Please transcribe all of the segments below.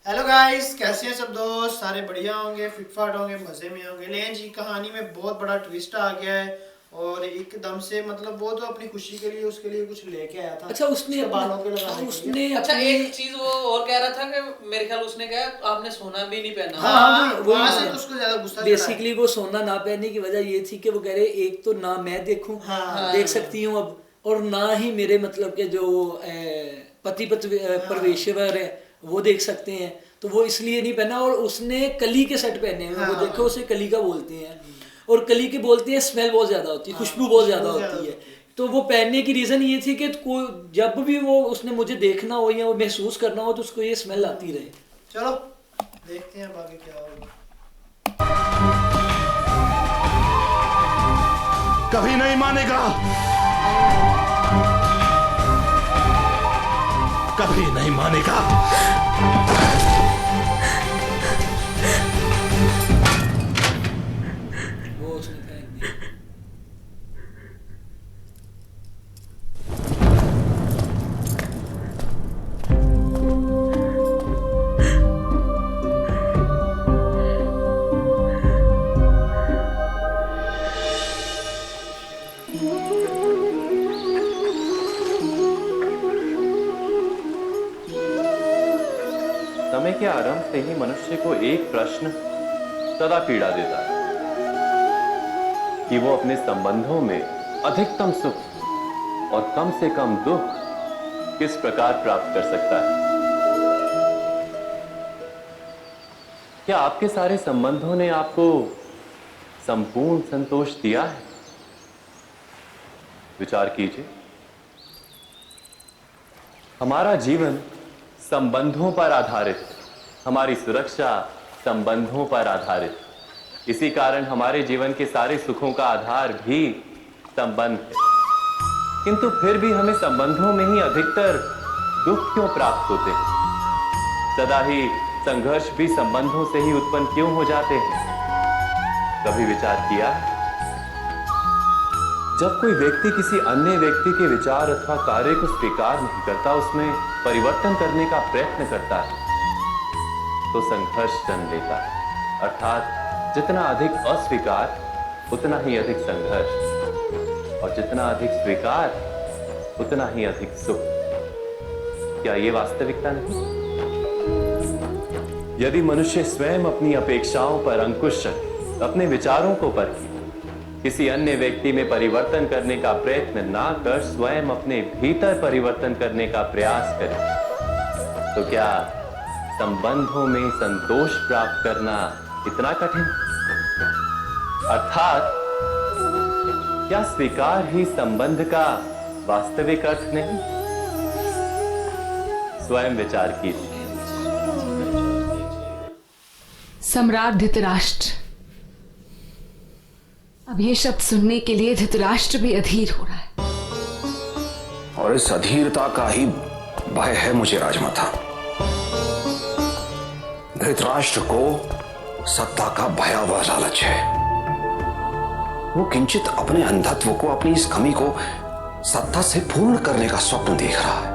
Hello guys, कैसे हैं सब दोस्त? सारे बढ़िया होंगे, फिटफाट होंगे, मज़े में होंगे। लेकिन जी कहानी में बहुत बड़ा ट्विस्ट आ गया है और एकदम से मतलब वो तो अपनी खुशी के लिए उसके लिए कुछ लेके आया था। अच्छा उसने उसके अपना बालों पे लगाने के उसने लिए। अच्छा अपने एक चीज वो और कह रहा था कि मेरे ख्याल उसने कहा आपने सोना भी नहीं पहना। हाँ हाँ हाँ, वही वहां से वही तो उसको ज्यादा गुस्सा चढ़ा है। बेसिकली वो सोना ना पहनने की वजह ये थी कि वो कह रहे एक तो ना मैं देखूं हाँ देख सकती हूँ अब, और ना ही मेरे मतलब के जो पति परमेश्वर है वो देख सकते हैं, तो वो इसलिए नहीं पहना। और उसने कली के सेट पहने हैं, वो हाँ देखो उसे कली का बोलते हैं, और कली के बोलते हैं स्मेल बहुत ज्यादा होती है, हाँ, खुशबू बहुत ज्यादा खुशबू होती है। तो वो पहनने की रीजन ये थी कि कोई जब भी वो उसने मुझे देखना हो या वो महसूस करना हो तो उसको ये स्मेल आती रहे। चलो देखते हैं अब आगे क्या होगा। कभी नहीं मानेगा, कभी नहीं मानेगा। वो उसने फेंक दिया। समय के आरंभ से ही मनुष्य को एक प्रश्न सदा पीड़ा देता है कि वो अपने संबंधों में अधिकतम सुख और कम से कम दुख किस प्रकार प्राप्त कर सकता है। क्या आपके सारे संबंधों ने आपको संपूर्ण संतोष दिया है? विचार कीजिए। हमारा जीवन संबंधों पर आधारित है, हमारी सुरक्षा संबंधों पर आधारित है। इसी कारण हमारे जीवन के सारे सुखों का आधार भी संबंध है। किंतु फिर भी हमें संबंधों में ही अधिकतर दुख क्यों प्राप्त होते हैं? सदा ही संघर्ष भी संबंधों से ही उत्पन्न क्यों हो जाते हैं? कभी विचार किया है? जब कोई व्यक्ति किसी अन्य व्यक्ति के विचार अथवा कार्य को स्वीकार नहीं करता, उसमें परिवर्तन करने का प्रयत्न करता है, तो संघर्ष जन्म लेता है। अर्थात जितना अधिक अस्वीकार उतना ही अधिक संघर्ष, और जितना अधिक स्वीकार उतना ही अधिक सुख। क्या ये वास्तविकता नहीं? यदि मनुष्य स्वयं अपनी अपेक्षाओं पर अंकुश रखे, अपने विचारों को परखे, किसी अन्य व्यक्ति में परिवर्तन करने का प्रयत्न ना कर स्वयं अपने भीतर परिवर्तन करने का प्रयास करें, तो क्या संबंधों में संतोष प्राप्त करना इतना कठिन? अर्थात क्या स्वीकार ही संबंध का वास्तविक अर्थ नहीं? स्वयं विचार कीजिए। सम्राट धृतराष्ट्र। अब ये शब्द सुनने के लिए धृतराष्ट्र भी अधीर हो रहा है। और इस अधीरता का ही भय है मुझे राजमाता। धृतराष्ट्र को सत्ता का भयावह लालच है। वो किंचित अपने अंधत्व को, अपनी इस कमी को सत्ता से पूर्ण करने का स्वप्न देख रहा है।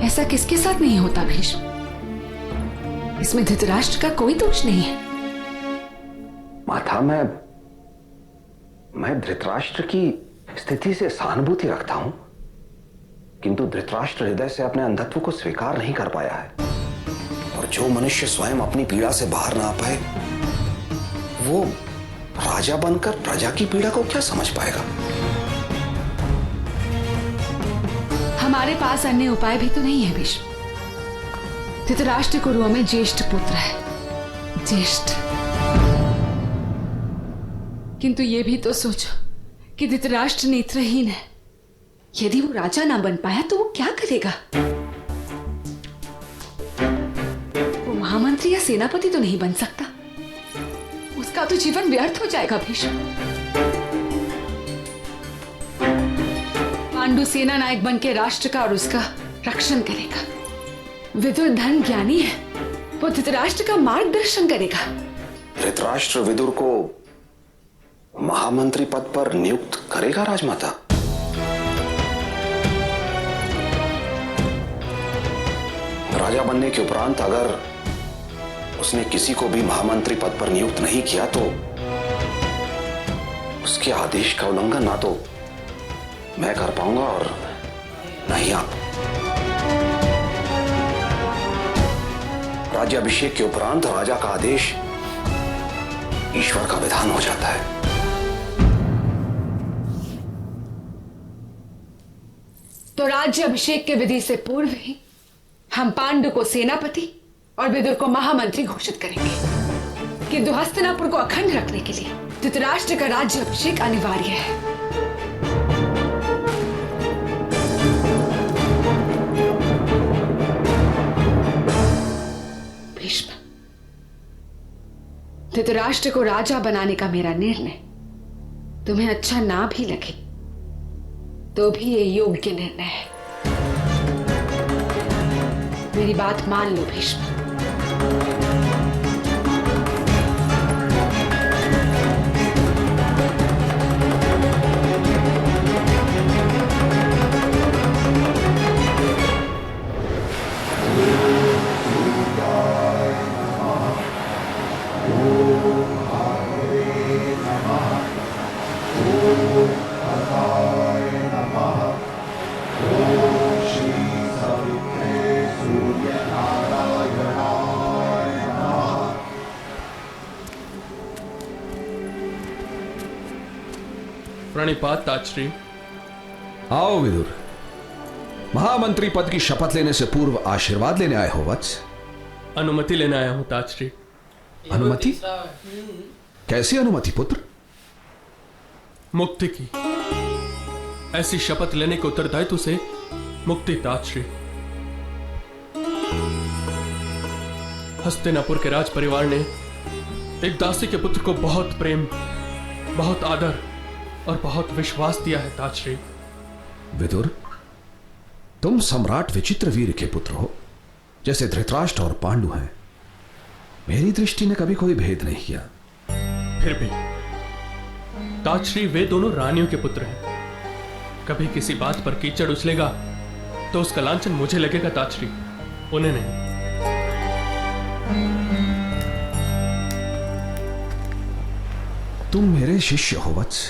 ऐसा किसके साथ नहीं होता भीष्म? इसमें धृतराष्ट्र का कोई दोष नहीं है। माता, मैं धृतराष्ट्र की स्थिति से सहानुभूति रखता हूं, किंतु धृतराष्ट्र हृदय से अपने अंधत्व को स्वीकार नहीं कर पाया है। और जो मनुष्य स्वयं अपनी पीड़ा से बाहर ना आ पाए, वो राजा बनकर प्रजा की पीड़ा को क्या समझ पाएगा? हमारे पास अन्य उपाय भी तो नहीं है भीष्म। धृतराष्ट्र कुरुओं में ज्येष्ठ पुत्र है, ज्येष्ठ। किंतु ये भी तो सोचो कि धृतराष्ट्र नेत्रहीन है। यदि वो राजा ना बन पाया तो वो क्या करेगा? वो महामंत्री या सेनापति तो नहीं बन सकता। उसका तो जीवन व्यर्थ हो जाएगा भीष्म। पांडु सेना नायक बन के राष्ट्र का और उसका रक्षण करेगा। विदुर धर्म ज्ञानी है, वो धृतराष्ट्र का मार्गदर्शन करेगा। धृतराष्ट्र विदुर को महामंत्री पद पर नियुक्त करेगा राजमाता? राजा बनने के उपरांत अगर उसने किसी को भी महामंत्री पद पर नियुक्त नहीं किया तो उसके आदेश का उल्लंघन ना तो मैं कर पाऊंगा और ना ही आप। राज्याभिषेक के उपरांत राजा का आदेश ईश्वर का विधान हो जाता है। तो राज्य अभिषेक के विधि से पूर्व ही हम पांडु को सेनापति और विदुर को महामंत्री घोषित करेंगे, किंतु हस्तिनापुर को अखंड रखने के लिए धृतराष्ट्र का राज्य अभिषेक अनिवार्य है। भीष्म, धृतराष्ट्र को राजा बनाने का मेरा निर्णय तुम्हें अच्छा ना भी लगे तो भी ये योग्य निर्णय है। मेरी बात मान लो भीष्म। प्रणिपात ताजश्री। आओ विदुर, महामंत्री पद की शपथ लेने से पूर्व आशीर्वाद लेने आए हो वत्स? अनुमति लेने आया हूं ताजश्री। अनुमति? कैसी अनुमति पुत्र? मुक्ति की। ऐसी शपथ लेने के उत्तरदायित्व से मुक्ति ताजश्री। हस्तिनापुर के राज परिवार ने एक दासी के पुत्र को बहुत प्रेम, बहुत आदर और बहुत विश्वास दिया है ताजश्री। विदुर, तुम सम्राट विचित्रवीर्य के पुत्र हो, जैसे धृतराष्ट्र और पांडु हैं। मेरी दृष्टि ने कभी कोई भेद नहीं किया। फिर भी ताजश्री, वे दोनों रानियों के पुत्र हैं। कभी किसी बात पर कीचड़ उछलेगा तो उसका लांछन मुझे लगेगा ताजश्री, उन्हें नहीं। तुम मेरे शिष्य हो वत्स,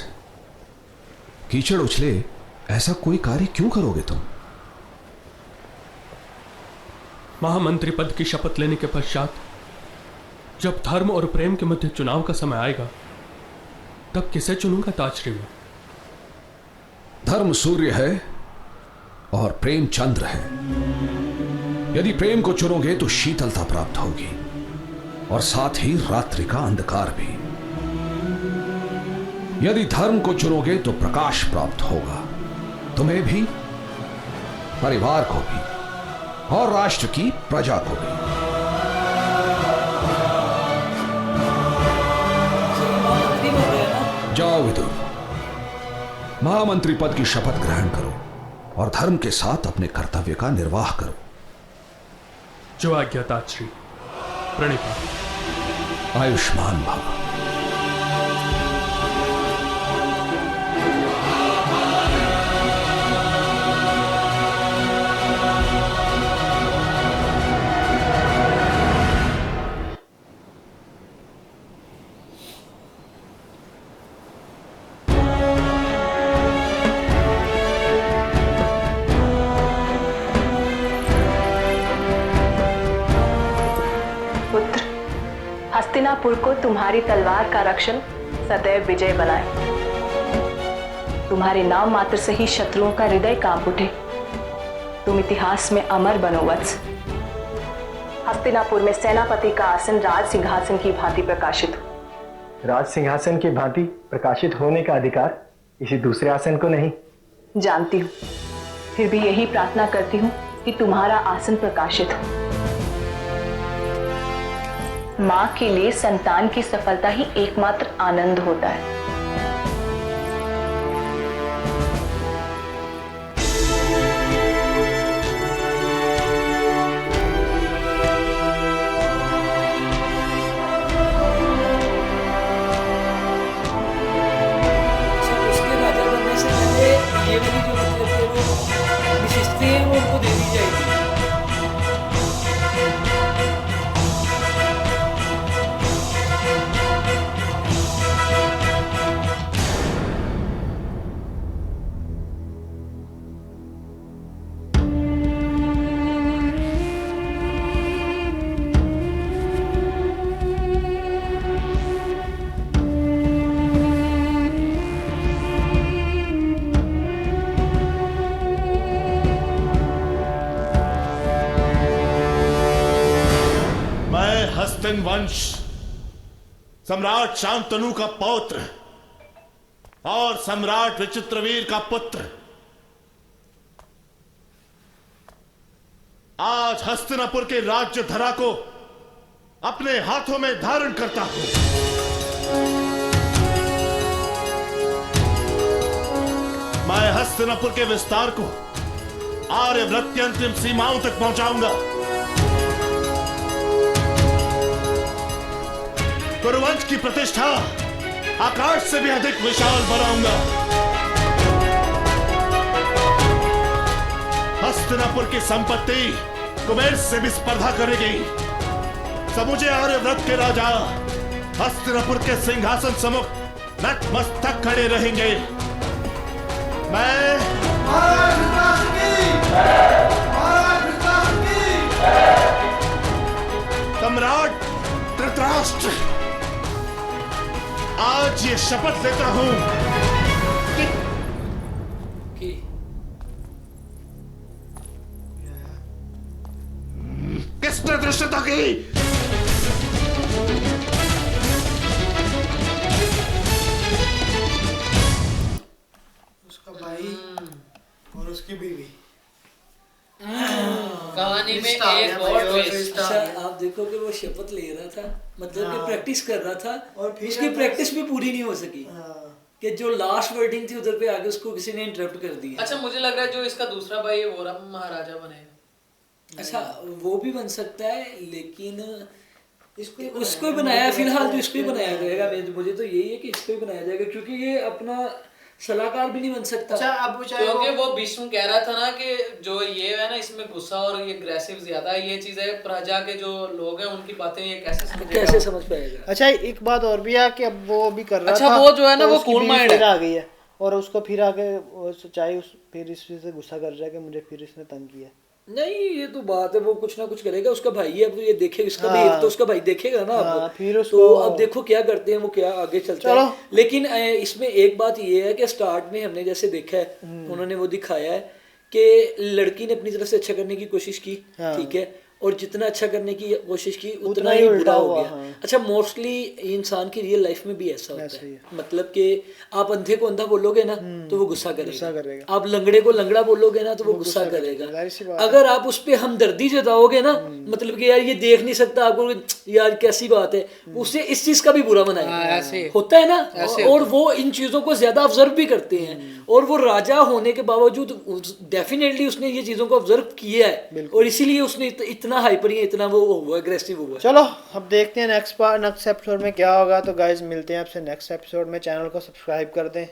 कीचड़ उछले ऐसा कोई कार्य क्यों करोगे तुम? महामंत्री पद की शपथ लेने के पश्चात जब धर्म और प्रेम के मध्य चुनाव का समय आएगा तब किसे चुनूंगा ताजश्री में? धर्म सूर्य है और प्रेम चंद्र है। यदि प्रेम को चुनोगे तो शीतलता प्राप्त होगी और साथ ही रात्रि का अंधकार भी। यदि धर्म को चुनोगे तो प्रकाश प्राप्त होगा, तुम्हें भी, परिवार को भी और राष्ट्र की प्रजा को भी। जाओ विदुर, महामंत्री पद की शपथ ग्रहण करो और धर्म के साथ अपने कर्तव्य का निर्वाह करो। जो आज्ञा ताजश्री। प्रणिपात। आयुष्मान भव। हस्तिनापुर को तुम्हारी तलवार का रक्षण सदैव विजय बनाए। तुम्हारे नाम मात्र से ही शत्रुओं का हृदय कांप उठे। तुम इतिहास में अमर बनो वत्स। हस्तिनापुर में सेनापति का आसन राज सिंहासन की भांति प्रकाशित हो। राज सिंहासन की भांति प्रकाशित होने का अधिकार किसी दूसरे आसन को नहीं। जानती हूँ, फिर भी यही प्रार्थना करती हूँ कि तुम्हारा आसन प्रकाशित हो। मां के लिए संतान की सफलता ही एकमात्र आनंद होता है। उसके राजा बनने से पहले ये वाली जो मतलब वो विशिष्टताएं वो उनको दे दी जाएगी। हस्तिन वंश सम्राट शांतनु का पौत्र और सम्राट विचित्रवीर का पुत्र आज हस्तिनापुर के राज्य धरा को अपने हाथों में धारण करता हूं। मैं हस्तिनापुर के विस्तार को आर्यव्रत की अंतिम सीमाओं तक पहुंचाऊंगा। कुरुवंश की प्रतिष्ठा आकाश से भी अधिक विशाल बनाऊंगा। हस्तिनापुर की संपत्ति कुबेर से भी स्पर्धा करेगी। समूचे आर्यव्रत के राजा हस्तिनापुर के सिंहासन सम्मुख नतमस्तक खड़े रहेंगे। मैं सम्राट धृतराष्ट्र आज ये शपथ लेता हूं कि किसने धृष्टता की? उसका भाई और उसकी बीवी। कहानी में twist आ एक गया और भाई, और twist। twist आ अच्छा गया। आप देखो कि वो शपथ ले रहा था, मतलब कि हाँ। प्रैक्टिस कर रहा था और फिर उसकी प्रैक्टिस भी पूरी नहीं हो सकी हाँ। कि जो लास्ट वर्डिंग थी उधर पे आगे उसको किसी ने इंटरप्ट कर दिया। अच्छा मुझे लग रहा है जो इसका दूसरा भाई है वो महाराजा बनेगा। अच्छा वो भी बन सकता है, लेकिन इसको उसको ही बनाया फिलहाल तो इसको ही बनाया जाएगा। मुझे तो यही है कि इसको ही बनाया जाएगा, क्योंकि ये अपना सलाहकार भी नहीं बन सकता। अच्छा अब चाहे क्योंकि वो भीष्म कह रहा था ना कि जो ये है ना इसमें गुस्सा और ये अग्रेसिव ज्यादा है, ये चीजें प्रजा के जो लोग हैं उनकी बातें ये कैसे समझ पाएगा। अच्छा एक बात और भी है कि अब वो भी कर रहा अच्छा, था। वो जो है ना तो वो उसकी cool बीवी mind फिर है। आ गई है और उसको फिर आके चाहे उस फिर इस चीज से गुस्सा कर रहा है कि मुझे फिर इसने तंग किया। नहीं ये तो बात है, वो कुछ ना कुछ करेगा, उसका भाई है, अब तो ये देखेगा, इसका भी हाँ। एक तो उसका भाई देखेगा ना। हाँ, अब फिर तो उसको अब देखो क्या करते हैं वो, क्या आगे चलता चलो। है। लेकिन इसमें एक बात ये है कि स्टार्ट में हमने जैसे देखा है, उन्होंने वो दिखाया है कि लड़की ने अपनी तरफ से अच्छा करने की कोशिश की, हाँ। ठीक है, और जितना अच्छा करने की कोशिश की उतना उतना ही ही बुरा उल्टा हो हुआ, गया। हाँ। अच्छा मोस्टली इंसान की रियल लाइफ में भी ऐसा होता ऐसा ही है, मतलब कि आप अंधे को अंधा बोलोगे ना तो वो गुस्सा गुस्सा करेगा, करेगा। आप लंगड़े को लंगड़ा बोलोगे ना तो वो गुस्सा करेगा। जाहिर सी बात है। अगर आप उस पे हमदर्दी जताओगे ना, मतलब कि यार ये देख नहीं सकता, आपको यार कैसी बात है, उससे इस चीज का भी बुरा मनाएगा। ऐसे होता है ना, ऐसे और वो इन चीजों को ज्यादा ऑब्जर्व भी करते हैं, और वो राजा होने के बावजूद डेफिनेटली उसने ये चीजों को ऑब्जर्व किया है, और इसीलिए उसने इतना हाइपर या इतना वो हुआ, एग्रेसिव हुआ। चलो अब देखते हैं नेक्स्ट एपिसोड में क्या होगा। तो गाइज मिलते हैं आपसे नेक्स्ट एपिसोड में। चैनल को सब्सक्राइब कर दें।